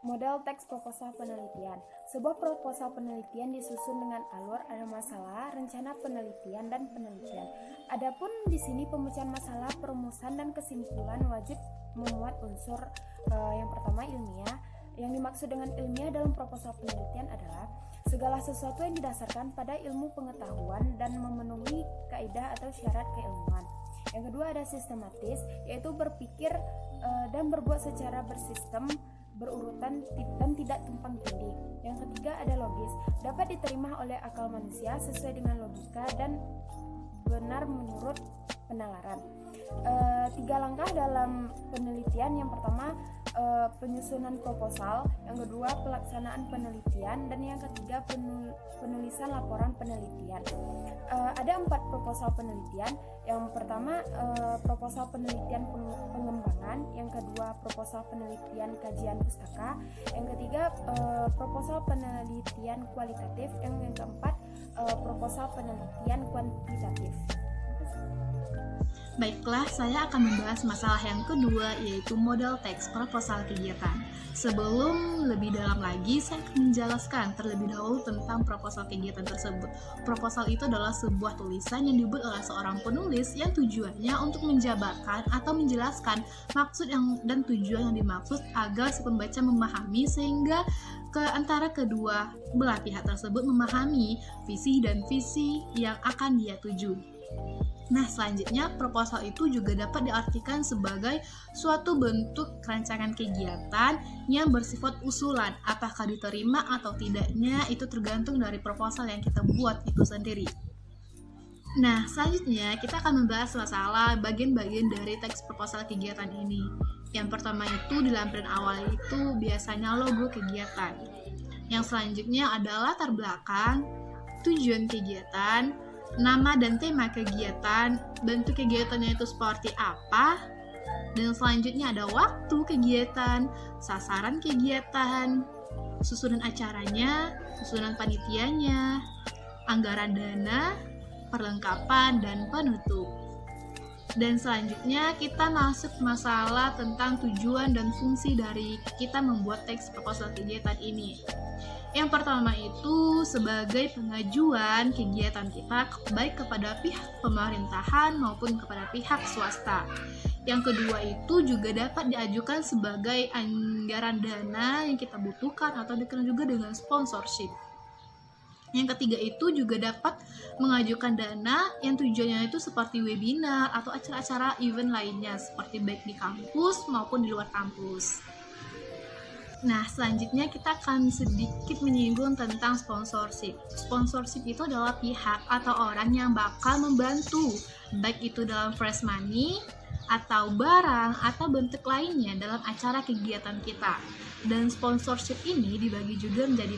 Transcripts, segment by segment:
Model teks proposal penelitian. Sebuah proposal penelitian disusun dengan alur ada masalah, rencana penelitian, dan penelitian. Adapun di sini pemecahan masalah, perumusan, dan kesimpulan wajib memuat unsur yang pertama ilmiah. Yang dimaksud dengan ilmiah dalam proposal penelitian adalah segala sesuatu yang didasarkan pada ilmu pengetahuan dan memenuhi kaidah atau syarat keilmuan. Yang kedua ada sistematis, yaitu berpikir dan berbuat secara bersistem, berurutan dan tidak tumpang tindih. Yang ketiga ada logis, dapat diterima oleh akal manusia sesuai dengan logika dan benar menurut penalaran. 3 langkah dalam penelitian. Yang pertama penyusunan proposal, yang kedua pelaksanaan penelitian, dan yang ketiga penulisan laporan penelitian. Ada 4 proposal penelitian. Yang pertama proposal penelitian pengembangan, yang kedua proposal penelitian kajian pustaka, yang ketiga proposal penelitian kualitatif, yang keempat proposal penelitian kuantitatif. Baiklah, saya akan membahas masalah yang kedua, yaitu model teks proposal kegiatan. Sebelum lebih dalam lagi, saya akan menjelaskan terlebih dahulu tentang proposal kegiatan tersebut. Proposal itu adalah sebuah tulisan yang dibuat oleh seorang penulis yang tujuannya untuk menjabarkan atau menjelaskan maksud dan tujuan yang dimaksud agar si pembaca memahami, sehingga antara kedua belah pihak tersebut memahami visi dan visi yang akan dia tuju. Nah, selanjutnya proposal itu juga dapat diartikan sebagai suatu bentuk rancangan kegiatan yang bersifat usulan. Apakah diterima atau tidaknya itu tergantung dari proposal yang kita buat itu sendiri. Nah, selanjutnya kita akan membahas masalah bagian-bagian dari teks proposal kegiatan ini. Yang pertama itu di lampiran awal itu biasanya logo kegiatan. Yang selanjutnya adalah latar belakang, tujuan kegiatan, nama dan tema kegiatan, bentuk kegiatannya itu seperti apa, dan selanjutnya ada waktu kegiatan, sasaran kegiatan, susunan acaranya, susunan panitianya, anggaran dana, perlengkapan, dan penutup. Dan selanjutnya kita masuk masalah tentang tujuan dan fungsi dari kita membuat teks proposal kegiatan ini. Yang pertama itu sebagai pengajuan kegiatan kita baik kepada pihak pemerintahan maupun kepada pihak swasta. Yang kedua itu juga dapat diajukan sebagai anggaran dana yang kita butuhkan atau dikenal juga dengan sponsorship. Yang ketiga itu juga dapat mengajukan dana yang tujuannya itu seperti webinar atau acara-acara event lainnya seperti baik di kampus maupun di luar kampus. Nah, selanjutnya kita akan sedikit menyinggung tentang sponsorship. Sponsorship itu adalah pihak atau orang yang bakal membantu, baik itu dalam fresh money, atau barang, atau bentuk lainnya dalam acara kegiatan kita. Dan sponsorship ini dibagi juga menjadi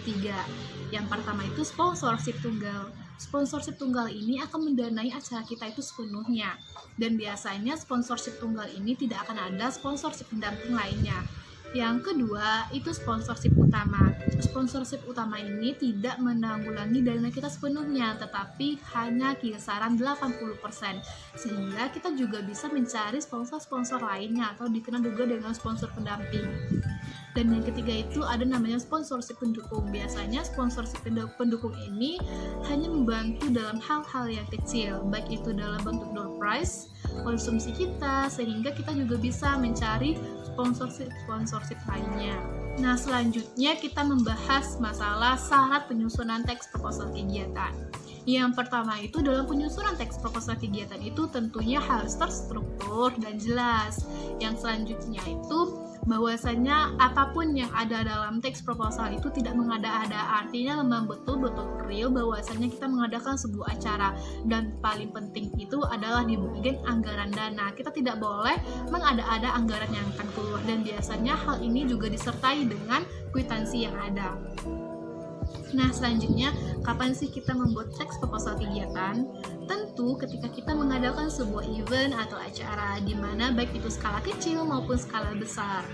3. Yang pertama itu sponsorship tunggal. Sponsorship tunggal ini akan mendanai acara kita itu sepenuhnya. Dan biasanya sponsorship tunggal ini tidak akan ada sponsorship pendamping lainnya. Yang kedua, itu sponsorship utama. Sponsorship utama ini tidak menanggulangi dana kita sepenuhnya, tetapi hanya kisaran 80%. Sehingga kita juga bisa mencari sponsor-sponsor lainnya atau dikenal juga dengan sponsor pendamping. Dan yang ketiga itu ada namanya sponsorship pendukung. Biasanya sponsorship pendukung ini hanya membantu dalam hal-hal yang kecil, baik itu dalam bentuk door prize, konsumsi kita, sehingga kita juga bisa mencari sponsorship lainnya. Nah, selanjutnya kita membahas masalah syarat penyusunan teks proposal kegiatan. Yang pertama itu dalam penyusunan teks proposal kegiatan itu tentunya harus terstruktur dan jelas. Yang selanjutnya itu bahwasanya apapun yang ada dalam teks proposal itu tidak mengada-ada, artinya memang betul-betul real bahwasanya kita mengadakan sebuah acara. Dan paling penting itu adalah di bagian anggaran dana, kita tidak boleh mengada-ada anggaran yang akan keluar, dan biasanya hal ini juga disertai dengan kwitansi yang ada. Nah, selanjutnya, kapan sih kita membuat teks proposal kegiatan? Tentu ketika kita mengadakan sebuah event atau acara di mana baik itu skala kecil maupun skala besar.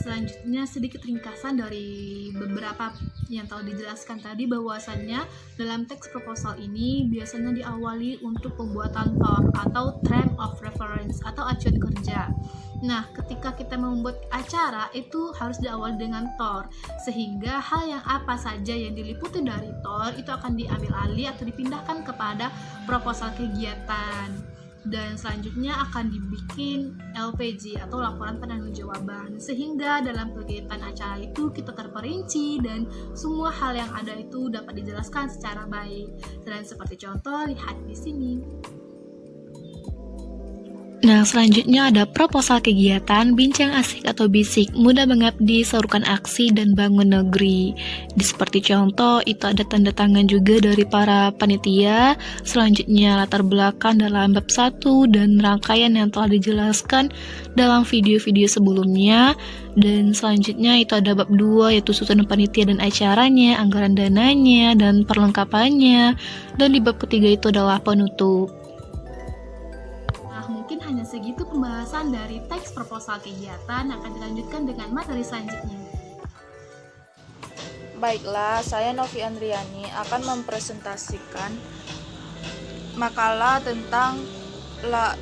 Selanjutnya, sedikit ringkasan dari beberapa yang telah dijelaskan tadi, bahwasannya dalam teks proposal ini biasanya diawali untuk pembuatan TOR atau Term of Reference atau acuan kerja. Nah, ketika kita membuat acara itu harus diawali dengan TOR, sehingga hal yang apa saja yang diliputi dari TOR itu akan diambil alih atau dipindahkan kepada proposal kegiatan. Dan selanjutnya akan dibikin LPG atau laporan pertanggungjawaban, sehingga dalam kegiatan acara itu kita terperinci dan semua hal yang ada itu dapat dijelaskan secara baik. Dan seperti contoh lihat di sini. Nah, selanjutnya ada proposal kegiatan, bincang asik atau bisik, mudah mengabdi, serukan aksi, dan bangun negeri. Di seperti contoh, itu ada tanda tangan juga dari para panitia. Selanjutnya, latar belakang dalam bab 1 dan rangkaian yang telah dijelaskan dalam video-video sebelumnya. Dan selanjutnya itu ada bab 2, yaitu susunan panitia dan acaranya, anggaran dananya, dan perlengkapannya. Dan di bab ketiga itu adalah penutup. Mungkin hanya segitu pembahasan dari teks proposal kegiatan. Akan dilanjutkan dengan materi selanjutnya. Baiklah, saya Novi Andriani akan mempresentasikan makalah tentang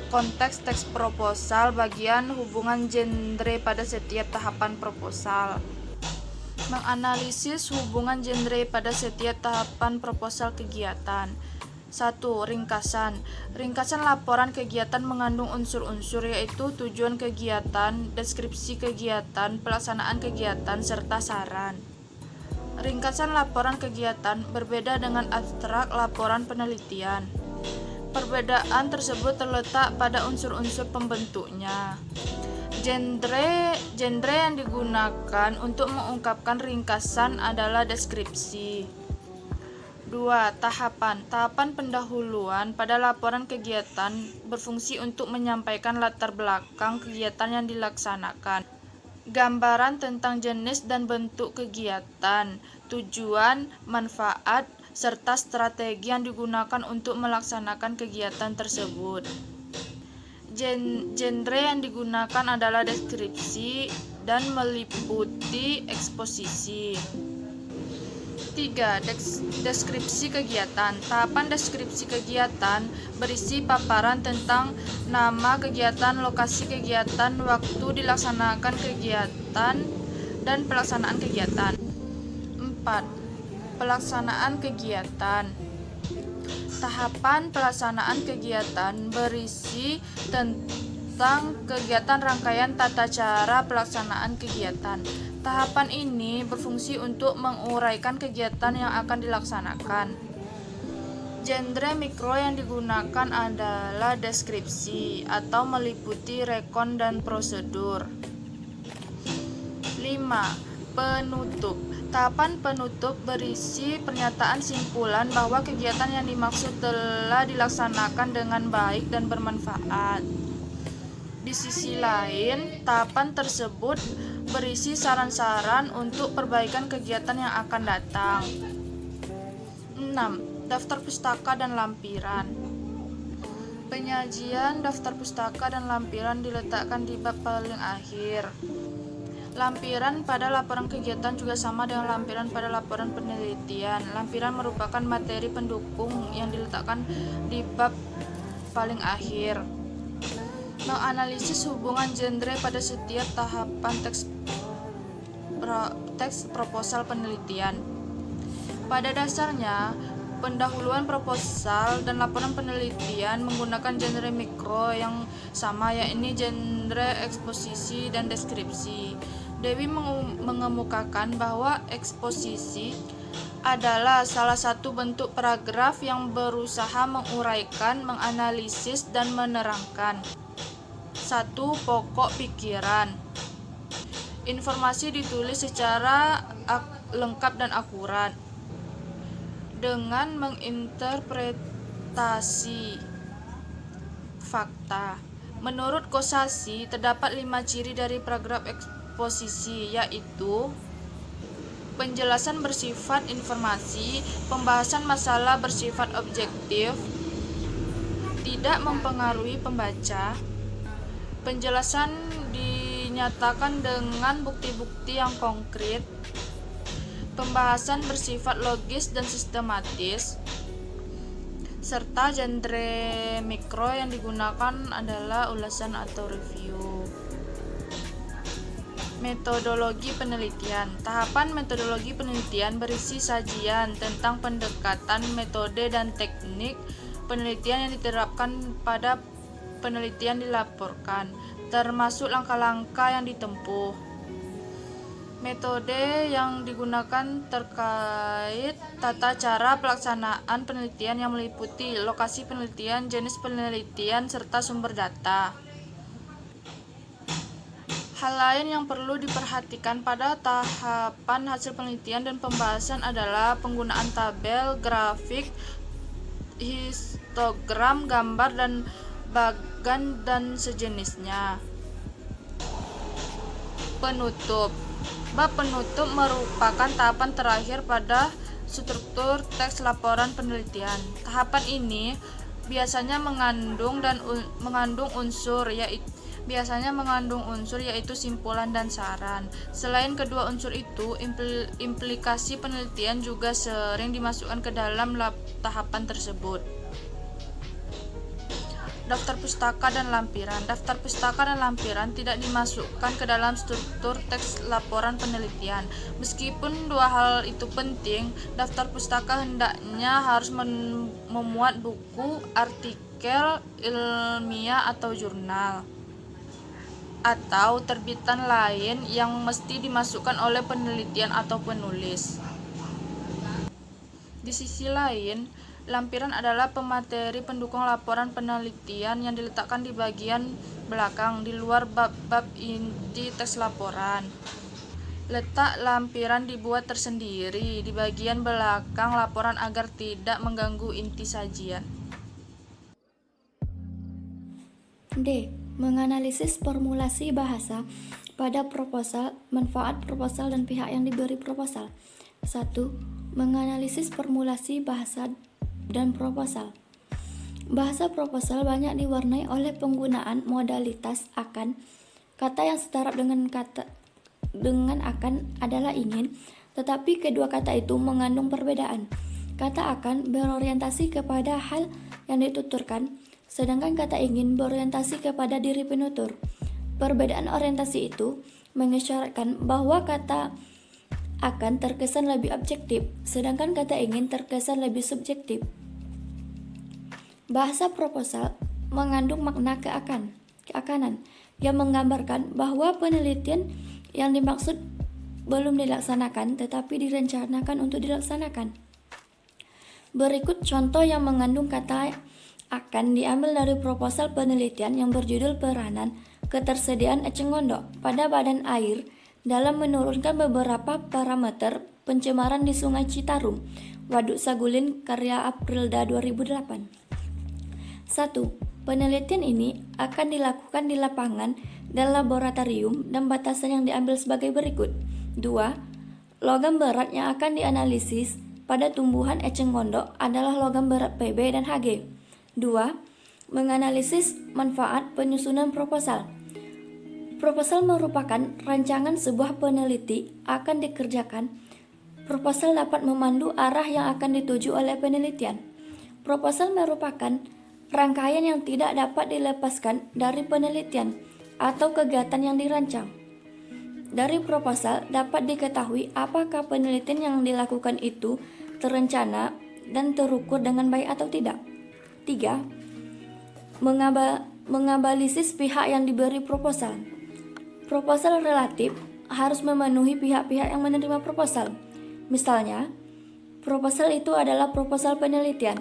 konteks teks proposal bagian hubungan genre pada setiap tahapan proposal. Menganalisis hubungan genre pada setiap tahapan proposal kegiatan. 1. Ringkasan. Ringkasan laporan kegiatan mengandung unsur-unsur yaitu tujuan kegiatan, deskripsi kegiatan, pelaksanaan kegiatan, serta saran. Ringkasan laporan kegiatan berbeda dengan abstrak laporan penelitian. Perbedaan tersebut terletak pada unsur-unsur pembentuknya. Genre yang digunakan untuk mengungkapkan ringkasan adalah deskripsi. 2. Tahapan pendahuluan pada laporan kegiatan berfungsi untuk menyampaikan latar belakang kegiatan yang dilaksanakan, gambaran tentang jenis dan bentuk kegiatan, tujuan, manfaat, serta strategi yang digunakan untuk melaksanakan kegiatan tersebut. Genre yang digunakan adalah deskripsi dan meliputi eksposisi. 3. Deskripsi kegiatan. Tahapan deskripsi kegiatan berisi paparan tentang nama kegiatan, lokasi kegiatan, waktu dilaksanakan kegiatan, dan pelaksanaan kegiatan. 4. Pelaksanaan kegiatan. Tahapan pelaksanaan kegiatan berisi tentang kegiatan rangkaian tata cara pelaksanaan kegiatan. Tahapan ini berfungsi untuk menguraikan kegiatan yang akan dilaksanakan. Genre mikro yang digunakan adalah deskripsi atau meliputi rekon dan prosedur. 5. Penutup. Tahapan penutup berisi pernyataan simpulan bahwa kegiatan yang dimaksud telah dilaksanakan dengan baik dan bermanfaat. Di sisi lain, tahapan tersebut berisi saran-saran untuk perbaikan kegiatan yang akan datang. 6. Daftar pustaka dan lampiran. Penyajian daftar pustaka dan lampiran diletakkan di bab paling akhir. Lampiran pada laporan kegiatan juga sama dengan lampiran pada laporan penelitian. Lampiran merupakan materi pendukung yang diletakkan di bab paling akhir. Menganalisis hubungan genre pada setiap tahapan teks proposal penelitian. Pada dasarnya, pendahuluan proposal dan laporan penelitian menggunakan genre mikro yang sama, yaitu genre eksposisi dan deskripsi. Dewi mengemukakan bahwa eksposisi adalah salah satu bentuk paragraf yang berusaha menguraikan, menganalisis, dan menerangkan satu pokok pikiran. Informasi ditulis secara lengkap dan akurat dengan menginterpretasi fakta. Menurut Kosasi, terdapat 5 ciri dari paragraf eksposisi, yaitu penjelasan bersifat informasi, pembahasan masalah bersifat objektif, tidak mempengaruhi pembaca, penjelasan dinyatakan dengan bukti-bukti yang konkret, pembahasan bersifat logis dan sistematis, serta genre mikro yang digunakan adalah ulasan atau review. Metodologi penelitian. Tahapan metodologi penelitian berisi sajian tentang pendekatan, metode, dan teknik penelitian yang diterapkan pada penelitian dilaporkan, termasuk langkah-langkah yang ditempuh. Metode yang digunakan terkait tata cara pelaksanaan penelitian yang meliputi lokasi penelitian, jenis penelitian, serta sumber data. Hal lain yang perlu diperhatikan pada tahapan hasil penelitian dan pembahasan adalah penggunaan tabel, grafik, histogram, gambar, dan bagan dan sejenisnya. Penutup. Bab penutup merupakan tahapan terakhir pada struktur teks laporan penelitian. Tahapan ini biasanya mengandung unsur yaitu simpulan dan saran. Selain kedua unsur itu, implikasi penelitian juga sering dimasukkan ke dalam tahapan tersebut. Daftar pustaka dan lampiran. Daftar pustaka dan lampiran tidak dimasukkan ke dalam struktur teks laporan penelitian. Meskipun dua hal itu penting, daftar pustaka hendaknya harus memuat buku, artikel ilmiah atau jurnal, atau terbitan lain yang mesti dimasukkan oleh penelitian atau penulis. Di sisi lain, lampiran adalah pemateri pendukung laporan penelitian yang diletakkan di bagian belakang di luar bab-bab inti teks laporan. Letak lampiran dibuat tersendiri di bagian belakang laporan agar tidak mengganggu inti sajian. D. Menganalisis formulasi bahasa pada proposal, manfaat proposal dan pihak yang diberi proposal. 1. Menganalisis formulasi bahasa dan proposal. Bahasa proposal banyak diwarnai oleh penggunaan modalitas akan. Kata yang setaraf dengan akan adalah ingin, tetapi kedua kata itu mengandung perbedaan. Kata akan berorientasi kepada hal yang dituturkan, sedangkan kata ingin berorientasi kepada diri penutur. Perbedaan orientasi itu mengisyaratkan bahwa kata akan terkesan lebih objektif, sedangkan kata ingin terkesan lebih subjektif. Bahasa proposal mengandung makna keakanan yang menggambarkan bahwa penelitian yang dimaksud belum dilaksanakan tetapi direncanakan untuk dilaksanakan. Berikut contoh yang mengandung kata akan diambil dari proposal penelitian yang berjudul Peranan Ketersediaan Eceng Gondok pada badan air dalam menurunkan beberapa parameter pencemaran di Sungai Citarum, Waduk Saguling, karya Aprilda 2008. 1. Penelitian ini akan dilakukan di lapangan dan laboratorium dan batasan yang diambil sebagai berikut. 2. Logam berat yang akan dianalisis pada tumbuhan eceng gondok adalah logam berat PB dan Hg. 2. Menganalisis manfaat penyusunan proposal. Proposal merupakan rancangan sebuah peneliti akan dikerjakan. Proposal dapat memandu arah yang akan dituju oleh penelitian. Proposal merupakan rangkaian yang tidak dapat dilepaskan dari penelitian atau kegiatan yang dirancang. Dari proposal dapat diketahui apakah penelitian yang dilakukan itu terencana dan terukur dengan baik atau tidak. 3. Mengabalisis pihak yang diberi proposal. Proposal relatif harus memenuhi pihak-pihak yang menerima proposal. Misalnya, proposal itu adalah proposal penelitian.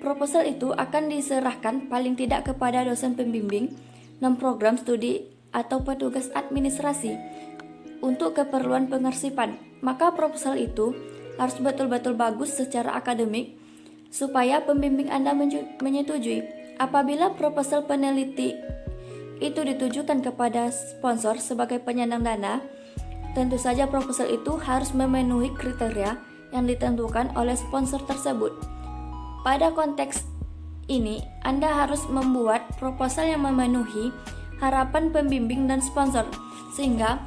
Proposal itu akan diserahkan paling tidak kepada dosen pembimbing dan program studi atau petugas administrasi untuk keperluan pengarsipan. Maka proposal itu harus betul-betul bagus secara akademik supaya pembimbing Anda menyetujui. Apabila proposal peneliti itu ditujukan kepada sponsor sebagai penyandang dana, tentu saja proposal itu harus memenuhi kriteria yang ditentukan oleh sponsor tersebut. Pada konteks ini, Anda harus membuat proposal yang memenuhi harapan pembimbing dan sponsor, sehingga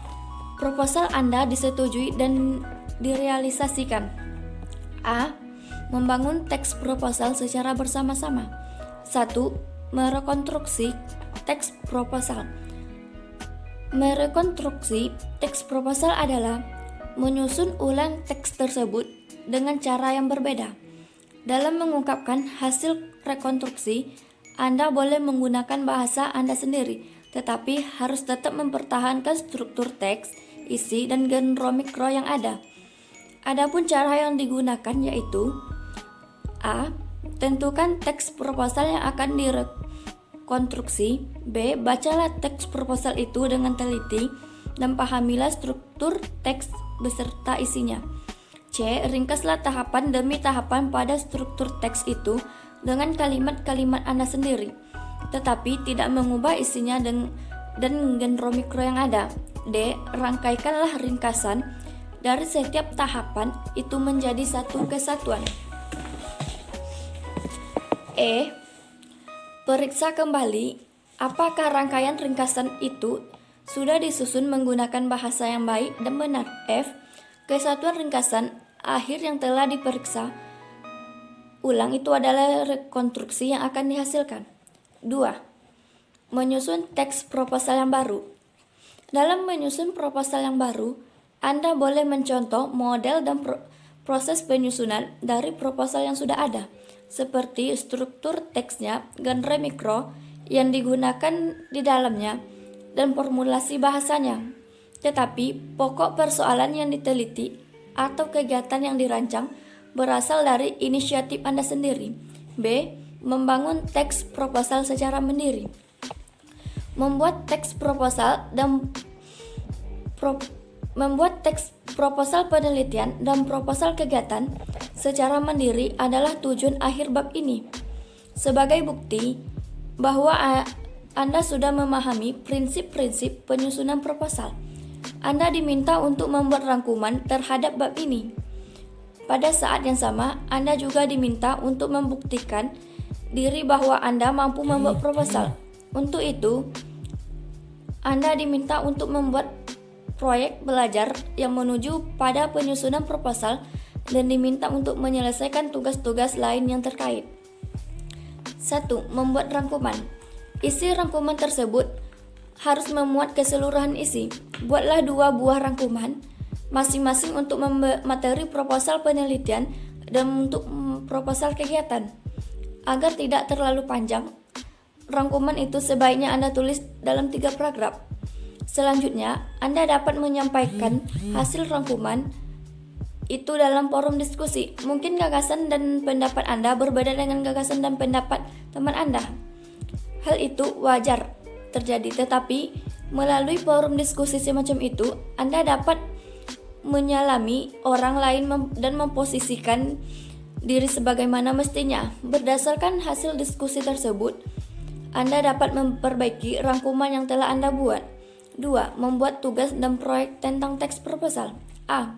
proposal Anda disetujui dan direalisasikan. A. Membangun teks proposal secara bersama-sama. 1. Merekonstruksi teks proposal. Merekonstruksi teks proposal adalah menyusun ulang teks tersebut dengan cara yang berbeda. Dalam mengungkapkan hasil rekonstruksi, Anda boleh menggunakan bahasa Anda sendiri, tetapi harus tetap mempertahankan struktur teks, isi, dan genre mikro yang ada. Adapun cara yang digunakan yaitu A. Tentukan teks proposal yang akan direkonstruksi. B. Bacalah teks proposal itu dengan teliti dan pahamilah struktur teks beserta isinya. C. Ringkaslah tahapan demi tahapan pada struktur teks itu dengan kalimat-kalimat Anda sendiri, tetapi tidak mengubah isinya dan genre mikro yang ada. D. Rangkaikanlah ringkasan dari setiap tahapan itu menjadi satu kesatuan. E. Periksa kembali apakah rangkaian ringkasan itu sudah disusun menggunakan bahasa yang baik dan benar. F. Kesatuan ringkasan akhir yang telah diperiksa ulang itu adalah rekonstruksi yang akan dihasilkan. 2. Menyusun teks proposal yang baru. Dalam menyusun proposal yang baru, Anda boleh mencontoh model dan proses penyusunan dari proposal yang sudah ada, seperti struktur teksnya, genre mikro yang digunakan di dalamnya, dan formulasi bahasanya. Tetapi, pokok persoalan yang diteliti atau kegiatan yang dirancang berasal dari inisiatif Anda sendiri. B. Membangun teks proposal secara mandiri. Membuat teks proposal penelitian dan proposal kegiatan secara mandiri adalah tujuan akhir bab ini. Sebagai bukti bahwa Anda sudah memahami prinsip-prinsip penyusunan proposal, Anda diminta untuk membuat rangkuman terhadap bab ini. Pada saat yang sama, Anda juga diminta untuk membuktikan diri bahwa Anda mampu membuat proposal. Untuk itu, Anda diminta untuk membuat proyek belajar yang menuju pada penyusunan proposal dan diminta untuk menyelesaikan tugas-tugas lain yang terkait. 1. Membuat rangkuman. Isi rangkuman tersebut harus memuat keseluruhan isi. Buatlah 2 buah rangkuman, masing-masing untuk materi proposal penelitian dan untuk proposal kegiatan. Agar tidak terlalu panjang, rangkuman itu sebaiknya Anda tulis dalam 3 paragraf. Selanjutnya, Anda dapat menyampaikan hasil rangkuman itu dalam forum diskusi. Mungkin gagasan dan pendapat Anda berbeda dengan gagasan dan pendapat teman Anda. Hal itu wajar terjadi, tetapi melalui forum diskusi semacam itu, Anda dapat menyalami orang lain dan memposisikan diri sebagaimana mestinya. Berdasarkan hasil diskusi tersebut, Anda dapat memperbaiki rangkuman yang telah Anda buat. 2. Membuat tugas dan proyek tentang teks proposal. A.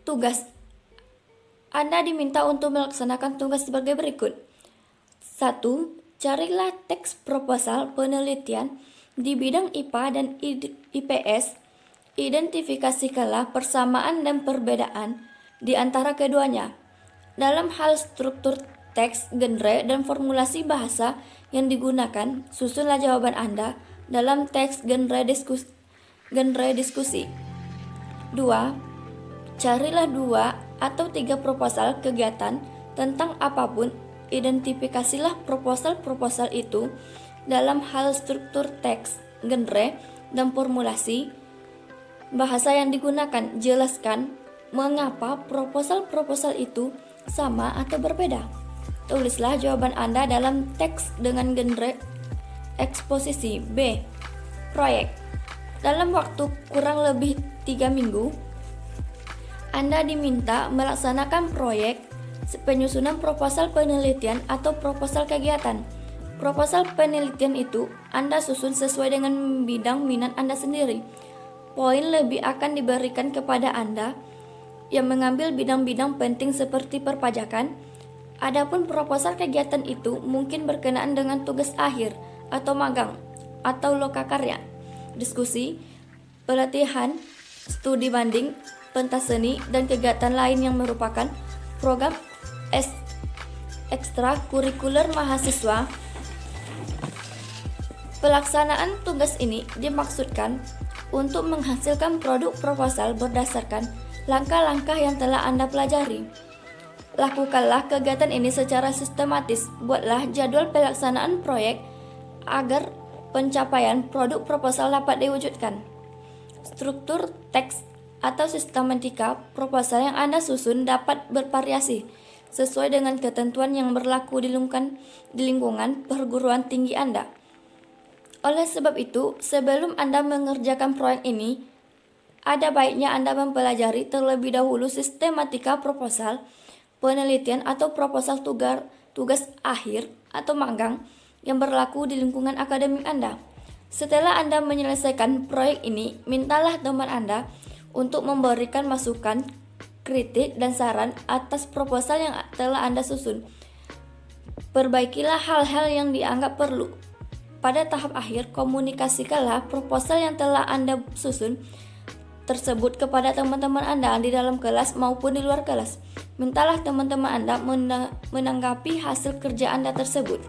Tugas. Anda diminta untuk melaksanakan tugas sebagai berikut. 1. Carilah teks proposal penelitian di bidang IPA dan IPS. Identifikasikanlah persamaan dan perbedaan di antara keduanya. Dalam hal struktur teks, genre, dan formulasi bahasa yang digunakan, susunlah jawaban Anda dalam teks genre diskusi. 2. Carilah 2 atau 3 proposal kegiatan tentang apapun. Identifikasilah proposal-proposal itu dalam hal struktur teks, genre, dan formulasi bahasa yang digunakan. Jelaskan mengapa proposal-proposal itu sama atau berbeda. Tulislah jawaban Anda dalam teks dengan genre eksposisi. B. Proyek. Dalam waktu kurang lebih 3 minggu, Anda diminta melaksanakan proyek penyusunan proposal penelitian atau proposal kegiatan. Proposal penelitian itu Anda susun sesuai dengan bidang minat Anda sendiri. Poin lebih akan diberikan kepada Anda yang mengambil bidang-bidang penting seperti perpajakan. Adapun proposal kegiatan itu mungkin berkenaan dengan tugas akhir atau magang atau lokakarya, diskusi, pelatihan, studi banding, pentas seni, dan kegiatan lain yang merupakan program ekstrakurikuler mahasiswa Pelaksanaan tugas ini dimaksudkan untuk menghasilkan produk proposal berdasarkan langkah-langkah yang telah Anda pelajari. Lakukanlah kegiatan ini secara sistematis. Buatlah jadwal pelaksanaan proyek agar pencapaian produk proposal dapat diwujudkan. Struktur teks atau sistematika proposal yang Anda susun dapat bervariasi sesuai dengan ketentuan yang berlaku di lingkungan perguruan tinggi Anda. Oleh sebab itu, sebelum Anda mengerjakan proyek ini, ada baiknya Anda mempelajari terlebih dahulu sistematika proposal, penelitian atau proposal tugas akhir atau magang yang berlaku di lingkungan akademik Anda. Setelah Anda menyelesaikan proyek ini, mintalah teman Anda untuk memberikan masukan, kritik, dan saran atas proposal yang telah Anda susun. Perbaikilah hal-hal yang dianggap perlu. Pada tahap akhir, komunikasikanlah proposal yang telah Anda susun tersebut kepada teman-teman Anda di dalam kelas maupun di luar kelas. Mintalah teman-teman Anda menanggapi hasil kerja Anda tersebut.